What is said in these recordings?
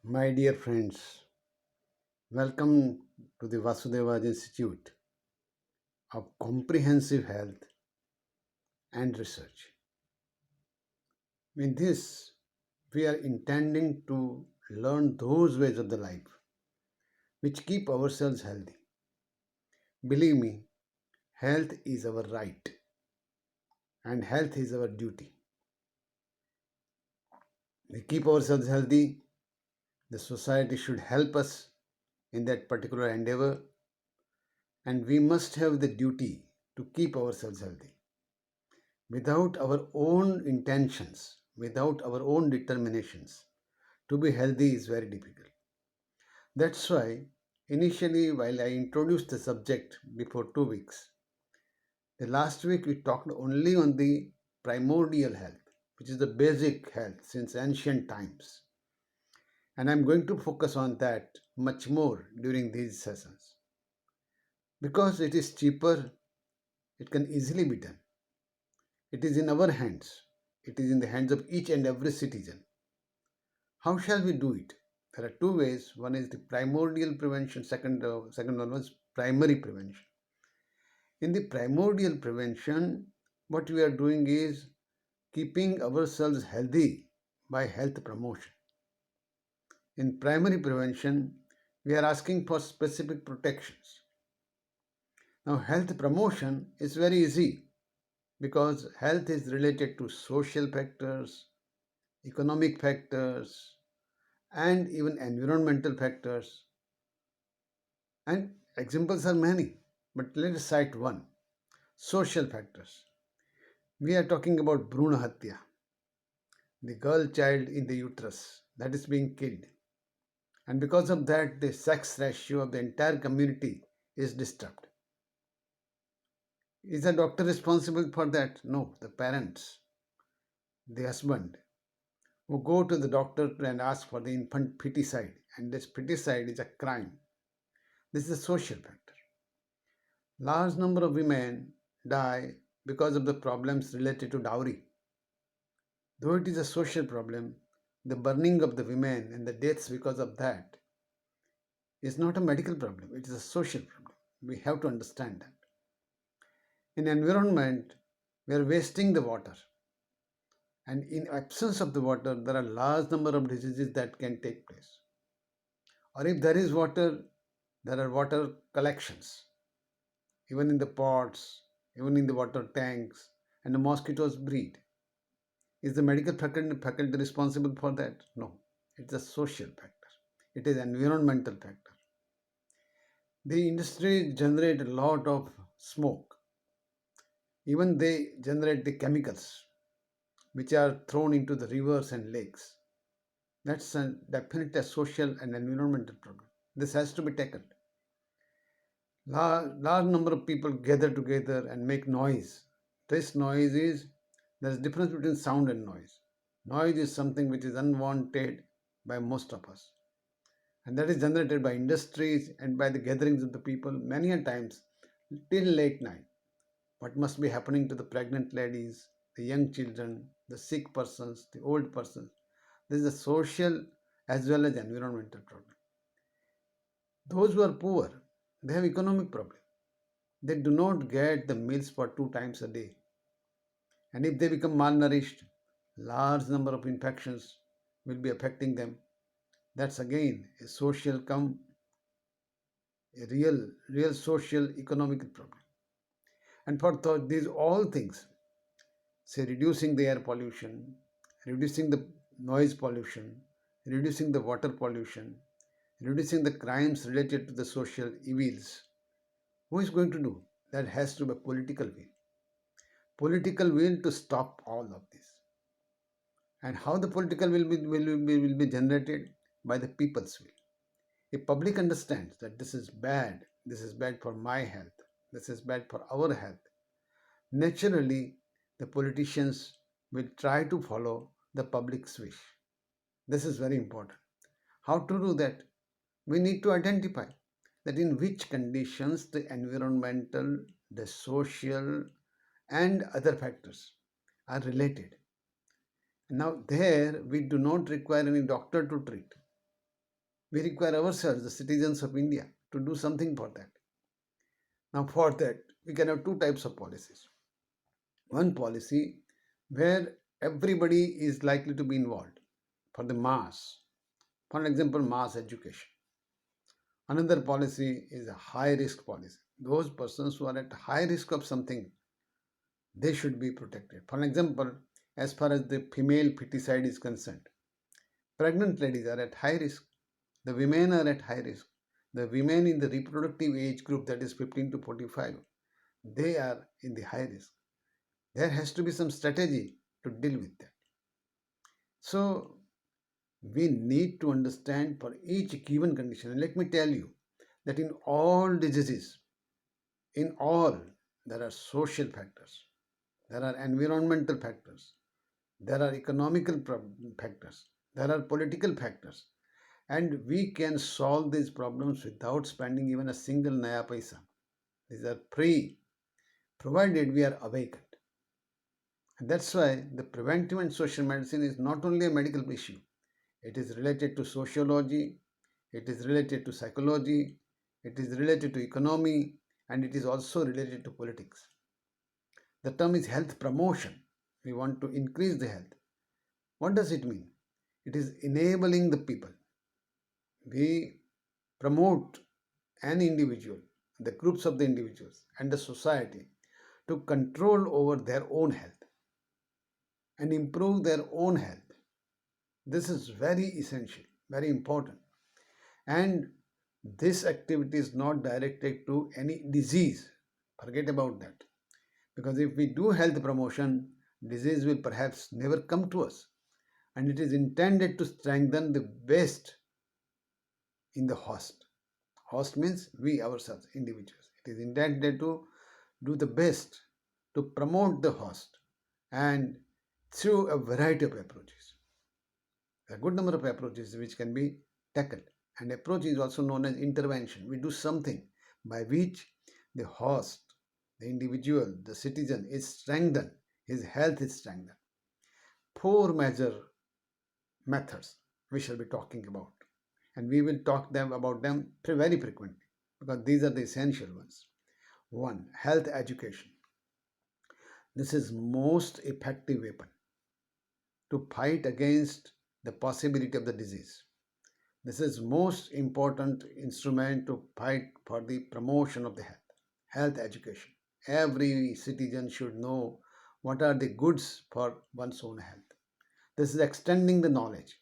My dear friends, welcome to the Vasudevaj Institute of Comprehensive Health and Research. In this, we are intending to learn those ways of the life which keep ourselves healthy. Believe me, health is our right and health is our duty. We keep ourselves healthy, the society should help us in that particular endeavor, and we must have the duty to keep ourselves healthy. Without our own intentions, without our own determinations, to be healthy is very difficult. That's why, initially, while I introduced the subject before 2 weeks, the last week we talked only on the primordial health, which is the basic health since ancient times. And I'm going to focus on that much more during these sessions. Because it is cheaper, it can easily be done. It is in our hands. It is in the hands of each and every citizen. How shall we do it? There are two ways. One is the primordial prevention. Second one was primary prevention. In the primordial prevention, what we are doing is keeping ourselves healthy by health promotion. In primary prevention, we are asking for specific protections. Now, health promotion is very easy because health is related to social factors, economic factors, and even environmental factors. And examples are many, but let us cite one. Social factors. We are talking about Bhruna Hatya, the girl child in the uterus that is being killed. And because of that, the sex ratio of the entire community is disturbed. Is the doctor responsible for that? No, the parents, the husband, who go to the doctor and ask for the infant feticide, and this feticide is a crime. This is a social factor. Large number of women die because of the problems related to dowry. Though it is a social problem, the burning of the women and the deaths because of that is not a medical problem, it is a social problem. We have to understand that. In environment, we are wasting the water. And in absence of the water, there are large number of diseases that can take place. Or if there is water, there are water collections, even in the pots, even in the water tanks, and the mosquitoes breed. Is the medical faculty responsible for that? No. It's a social factor. It is environmental factor. The industry generate a lot of smoke. Even they generate the chemicals which are thrown into the rivers and lakes. That's definitely a social and environmental problem. This has to be tackled. Large number of people gather together and make noise. This noise is, there is difference between sound and noise. Noise is something which is unwanted by most of us, and that is generated by industries and by the gatherings of the people many a times till late night. What must be happening to the pregnant ladies, the young children, the sick persons, the old persons? This is a social as well as environmental problem. Those who are poor, they have economic problem. They do not get the meals for 2 times a day. And if they become malnourished, large number of infections will be affecting them. That's again a social come a real social economic problem. And for these all things, say reducing the air pollution, reducing the noise pollution, reducing the water pollution, reducing the crimes related to the social evils, who is going to do? That has to be political will. Political will to stop all of this. And how the political will be generated? By the people's will. If public understands that this is bad for my health, this is bad for our health, naturally the politicians will try to follow the public's wish. This is very important. How to do that? We need to identify that in which conditions the environmental, the social, and other factors are related. Now, there we do not require any doctor to treat. We require ourselves, the citizens of India, to do something for that. Now, for that, we can have two types of policies. One policy where everybody is likely to be involved for the mass. For example, mass education. Another policy is a high risk policy. Those persons who are at high risk of something, they should be protected. For example, as far as the female feticide is concerned, pregnant ladies are at high risk. The women are at high risk. The women in the reproductive age group, that is 15 to 45, they are in the high risk. There has to be some strategy to deal with that. So we need to understand for each given condition. And let me tell you that in all diseases, in all, there are social factors, there are environmental factors, there are economical factors, there are political factors, and we can solve these problems without spending even a single naya paisa. These are free, provided we are awakened. And that's why the preventive and social medicine is not only a medical issue, it is related to sociology, it is related to psychology, it is related to economy, and it is also related to politics. The term is health promotion. We want to increase the health. What does it mean? It is enabling the people. We promote an individual, the groups of the individuals, and the society to control over their own health and improve their own health. This is very essential, very important. And this activity is not directed to any disease. Forget about that. Because if we do health promotion, disease will perhaps never come to us. And it is intended to strengthen the best in the host. Host means we ourselves, individuals. It is intended to do the best to promote the host and through a variety of approaches. A good number of approaches which can be tackled. And approach is also known as intervention. We do something by which the host, the individual, the citizen is strengthened, his health is strengthened. Four major methods we shall be talking about, and we will talk about them very frequently because these are the essential ones. One, health education. This is most effective weapon to fight against the possibility of the disease. This is most important instrument to fight for the promotion of the health. Health education. Every citizen should know what are the goods for one's own health. This is extending the knowledge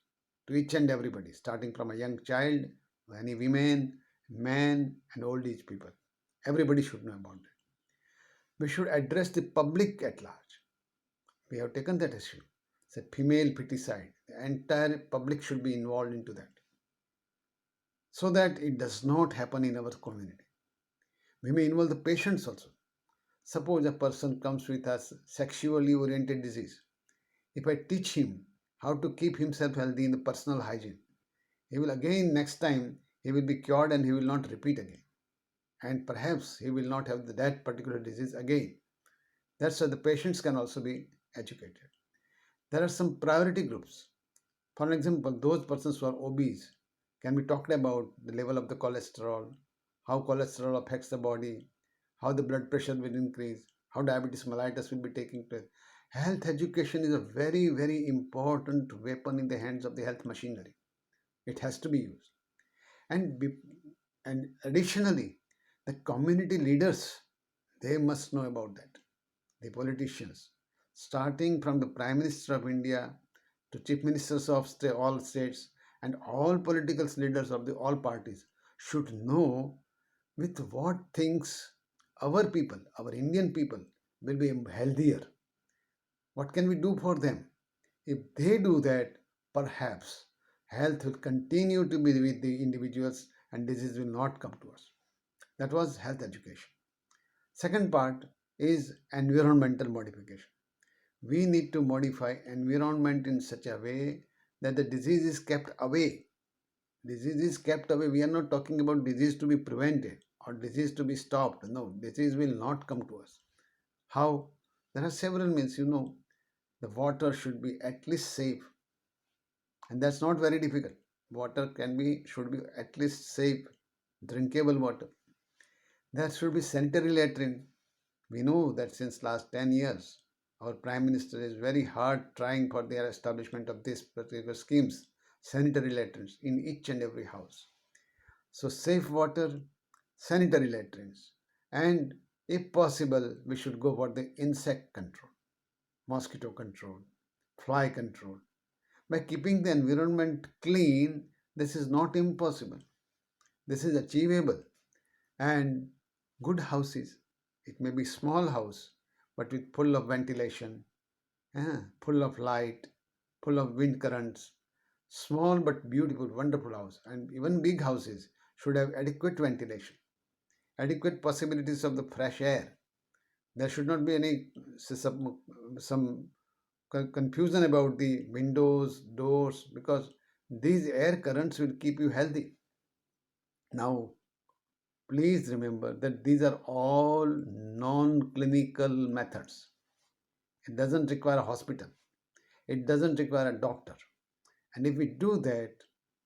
to each and everybody, starting from a young child, any women, men, and old age people. Everybody should know about it. We should address the public at large. We have taken that issue. It's a female feticide. The entire public should be involved into that so that it does not happen in our community. We may involve the patients also. Suppose a person comes with a sexually oriented disease. If I teach him how to keep himself healthy in the personal hygiene, he will again next time he will be cured and he will not repeat again. And perhaps he will not have that particular disease again. That's why the patients can also be educated. There are some priority groups. For example, those persons who are obese can be talked about the level of the cholesterol, how cholesterol affects the body, how the blood pressure will increase, how diabetes mellitus will be taking place. Health education is a very, very important weapon in the hands of the health machinery. It has to be used. And additionally, the community leaders, they must know about that. The politicians, starting from the Prime Minister of India to Chief Ministers of all states and all political leaders of the all parties should know with what things our people, our Indian people, will be healthier. What can we do for them? If they do that, perhaps health will continue to be with the individuals and disease will not come to us. That was health education. Second part is environmental modification. We need to modify environment in such a way that the disease is kept away. Disease is kept away. We are not talking about disease to be prevented or disease to be stopped. No, disease will not come to us. How? There are several means, the water should be at least safe. And that's not very difficult. water should be at least safe, drinkable water. There should be sanitary latrine. We know that since last 10 years, our Prime Minister is very hard trying for the establishment of these particular schemes, sanitary latrines in each and every house. So safe water, sanitary latrines, and if possible, we should go for the insect control, mosquito control, fly control. By keeping the environment clean, this is not impossible. This is achievable. And good houses, it may be small house, but with full of ventilation, full of light, full of wind currents, small but beautiful, wonderful house. And even big houses should have adequate ventilation, adequate possibilities of the fresh air. There should not be any some confusion about the windows, doors, because these air currents will keep you healthy. Now, please remember that these are all non-clinical methods. It doesn't require a hospital. It doesn't require a doctor. And if we do that,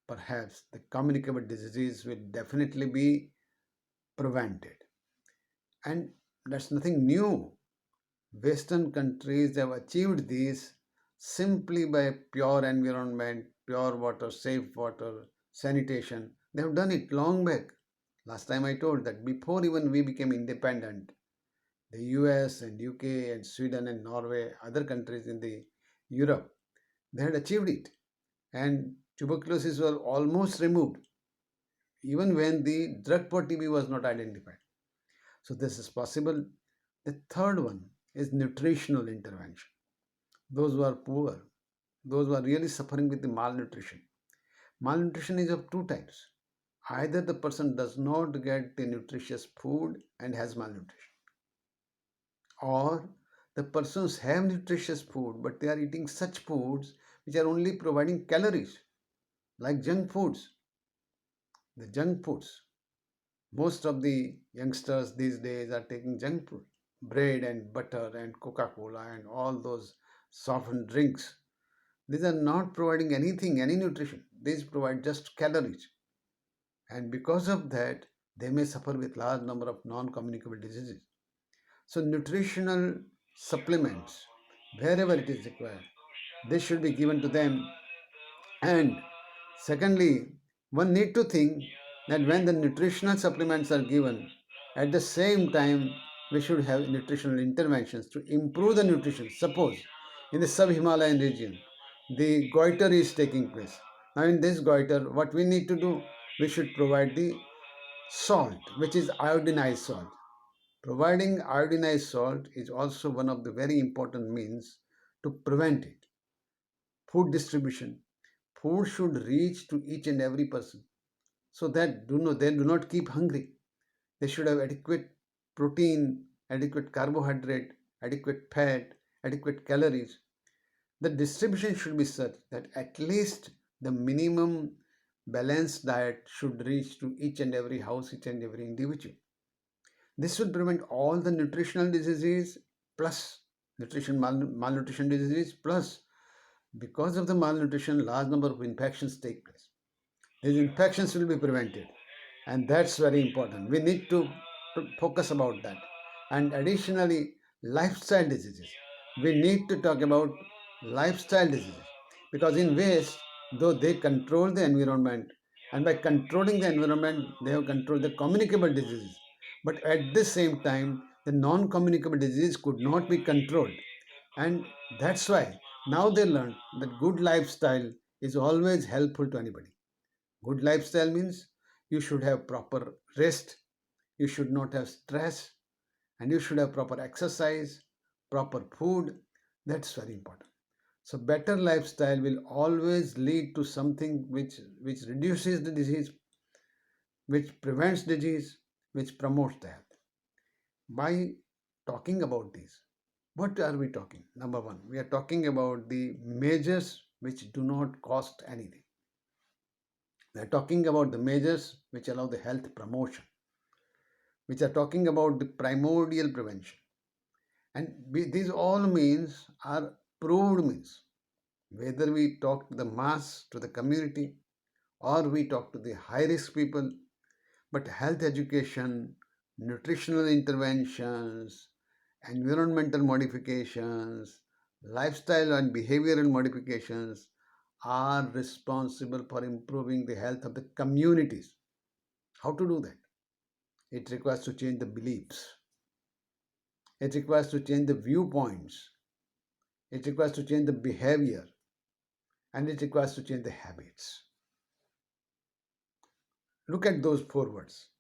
perhaps the communicable diseases will definitely be prevented. And that's nothing new. Western countries have achieved this simply by pure environment, pure water, safe water, sanitation. They have done it long back. Last time I told that before even we became independent, the US and UK and Sweden and Norway, other countries in the Europe, they had achieved it. And tuberculosis was almost removed, even when the drug for TB was not identified. So this is possible. The third one is nutritional intervention. Those who are poor, those who are really suffering with the malnutrition. Malnutrition is of two types. Either the person does not get the nutritious food and has malnutrition, or the persons have nutritious food but they are eating such foods which are only providing calories, like junk foods. The junk foods. Most of the youngsters these days are taking junk food, bread and butter and Coca-Cola and all those softened drinks. These are not providing anything, any nutrition. These provide just calories. And because of that, they may suffer with large number of non-communicable diseases. So nutritional supplements, wherever it is required, this should be given to them. And secondly, one need to think that when the nutritional supplements are given, at the same time we should have nutritional interventions to improve the nutrition. Suppose in the sub-Himalayan region, the goiter is taking place. Now in this goiter, what we need to do, we should provide the salt, which is iodinized salt. Providing iodinized salt is also one of the very important means to prevent it. Food distribution. Food should reach to each and every person so that they do not keep hungry. They should have adequate protein, adequate carbohydrate, adequate fat, adequate calories. The distribution should be such that at least the minimum balanced diet should reach to each and every house, each and every individual. This will prevent all the nutritional diseases plus malnutrition diseases plus because of the malnutrition, large number of infections take place. These infections will be prevented, and that's very important. We need to focus about that. And additionally, lifestyle diseases. We need to talk about lifestyle diseases because in waste, though they control the environment, and by controlling the environment, they have controlled the communicable diseases. But at the same time, the non-communicable disease could not be controlled, and that's why now they learn that good lifestyle is always helpful to anybody. Good lifestyle means you should have proper rest, you should not have stress, and you should have proper exercise, proper food. That's very important. So better lifestyle will always lead to something which reduces the disease, which prevents disease, which promotes the health. By talking about this, what are we talking? Number one, we are talking about the measures which do not cost anything. We are talking about the measures which allow the health promotion, which are talking about the primordial prevention. And these all means are proved means. Whether we talk to the mass, to the community, or we talk to the high risk people. But health education, nutritional interventions, environmental modifications, lifestyle and behavioral modifications are responsible for improving the health of the communities. How to do that? It requires to change the beliefs. It requires to change the viewpoints. It requires to change the behavior. And it requires to change the habits. Look at those four words: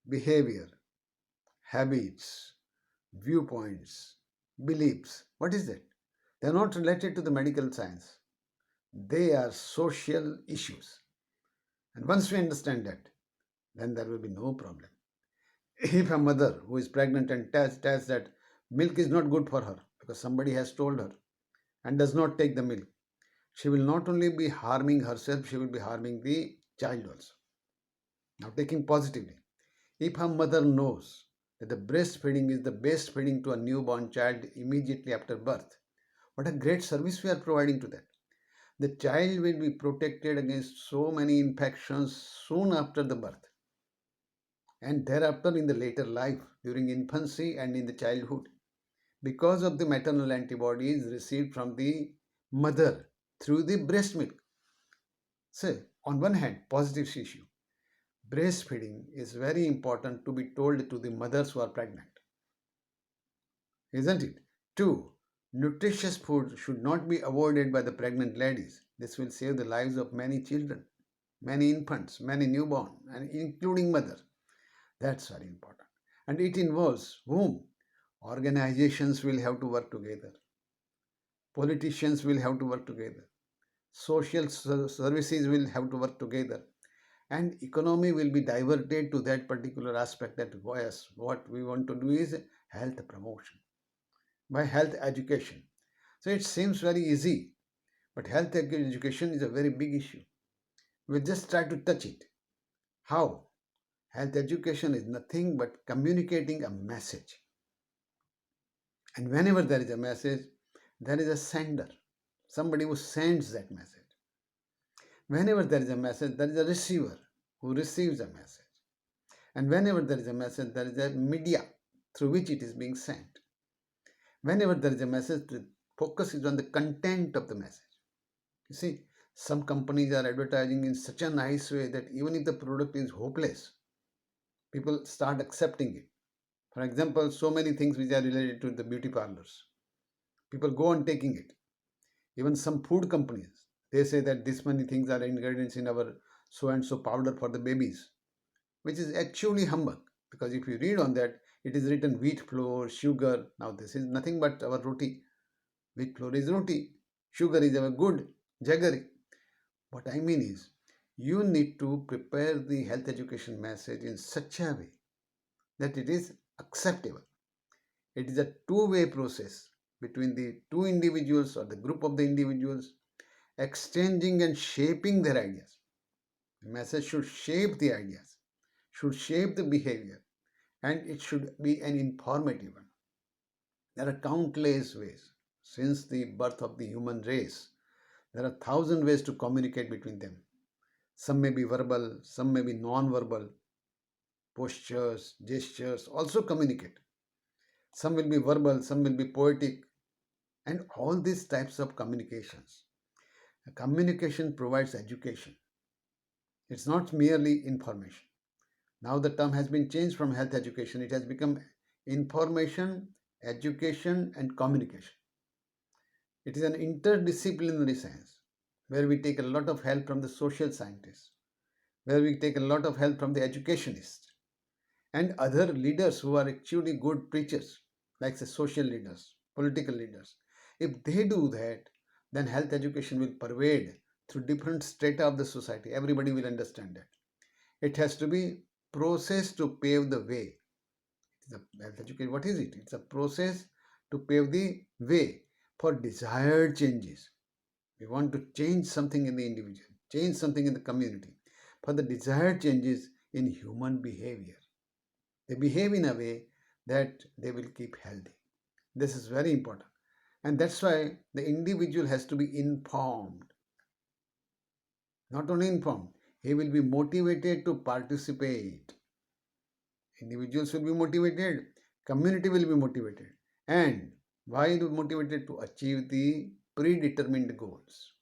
behavior, habits, viewpoints, beliefs. What is that? They are not related to the medical science. They are social issues. And once we understand that, then there will be no problem. If a mother who is pregnant and tells that milk is not good for her because somebody has told her and does not take the milk, she will not only be harming herself, she will be harming the child also. Now, taking positively, if a mother knows that the breastfeeding is the best feeding to a newborn child immediately after birth, what a great service we are providing to that. The child will be protected against so many infections soon after the birth, and thereafter in the later life, during infancy and in the childhood, because of the maternal antibodies received from the mother through the breast milk. So, on one hand, positive issue. Breastfeeding is very important to be told to the mothers who are pregnant, isn't it? Two, nutritious food should not be avoided by the pregnant ladies. This will save the lives of many children, many infants, many newborn, and including mother. That's very important. And it involves whom? Organizations will have to work together. Politicians will have to work together. Social services will have to work together. And economy will be diverted to that particular aspect, that yes, what we want to do is health promotion by health education. So it seems very easy, but health education is a very big issue. We just try to touch it. How? Health education is nothing but communicating a message. And whenever there is a message, there is a sender, somebody who sends that message. Whenever there is a message, there is a receiver who receives a message. And whenever there is a message, there is a media through which it is being sent. Whenever there is a message, the focus is on the content of the message. You see, some companies are advertising in such a nice way that even if the product is hopeless, people start accepting it. For example, so many things which are related to the beauty parlors, people go on taking it. Even some food companies, they say that this many things are ingredients in our so and so powder for the babies, which is actually humbug, because if you read on that, it is written wheat flour, sugar. Now this is nothing but our roti. Wheat flour is roti, sugar is our good jaggery. What I mean is, you need to prepare the health education message in such a way that it is acceptable. It is a two-way process between the two individuals or the group of the individuals exchanging and shaping their ideas. The message should shape the ideas, should shape the behavior, and it should be an informative one. There are countless ways. Since the birth of the human race, there are thousand ways to communicate between them. Some may be verbal, some may be non-verbal. Postures, gestures also communicate. Some will be verbal, some will be poetic, and all these types of communications. Communication provides education. It's not merely information. Now the term has been changed from health education. It has become information, education, and communication. It is an interdisciplinary science where we take a lot of help from the social scientists, where we take a lot of help from the educationists and other leaders who are actually good preachers, like the social leaders, political leaders. If they do that, then health education will pervade through different strata of the society. Everybody will understand that. It has to be process to pave the way. The health education, what is it? It's a process to pave the way for desired changes. We want to change something in the individual, change something in the community, for the desired changes in human behavior. They behave in a way that they will keep healthy. This is very important. And that's why the individual has to be informed. Not only informed, He will be motivated to participate. Individuals will be motivated, community will be motivated. And why is motivated? To achieve the predetermined goals.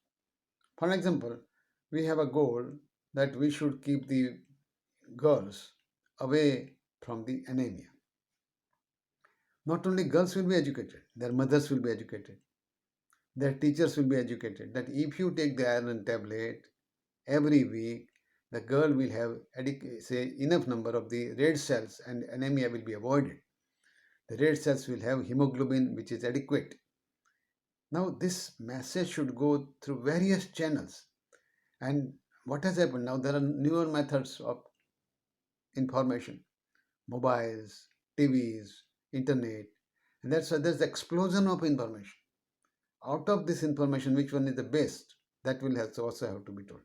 For example, we have a goal that we should keep the girls away from the anemia. Not only girls will be educated, their mothers will be educated, their teachers will be educated, that if you take the iron tablet every week, the girl will have say enough number of the red cells and anemia will be avoided. The red cells will have hemoglobin which is adequate. Now this message should go through various channels. And what has happened now? There are newer methods of information, mobiles, TVs, internet, and that's why there's the explosion of information. Out of this information, which one is the best? That will also have to be told.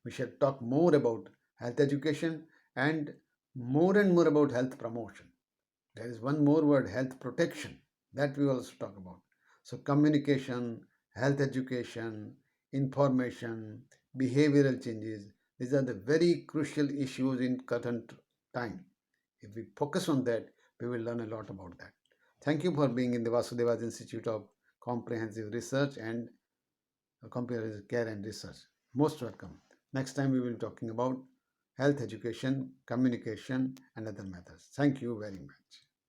We shall talk more about health education and more about health promotion. There is one more word, health protection, that we also talk about. So communication, health education, information, behavioral changes, these are the very crucial issues in current time. If we focus on that, we will learn a lot about that. Thank you for being in the Vasudevas Institute of Comprehensive Research and Comprehensive Care and Research. Most welcome. Next time we will be talking about health education, communication and other methods. Thank you very much.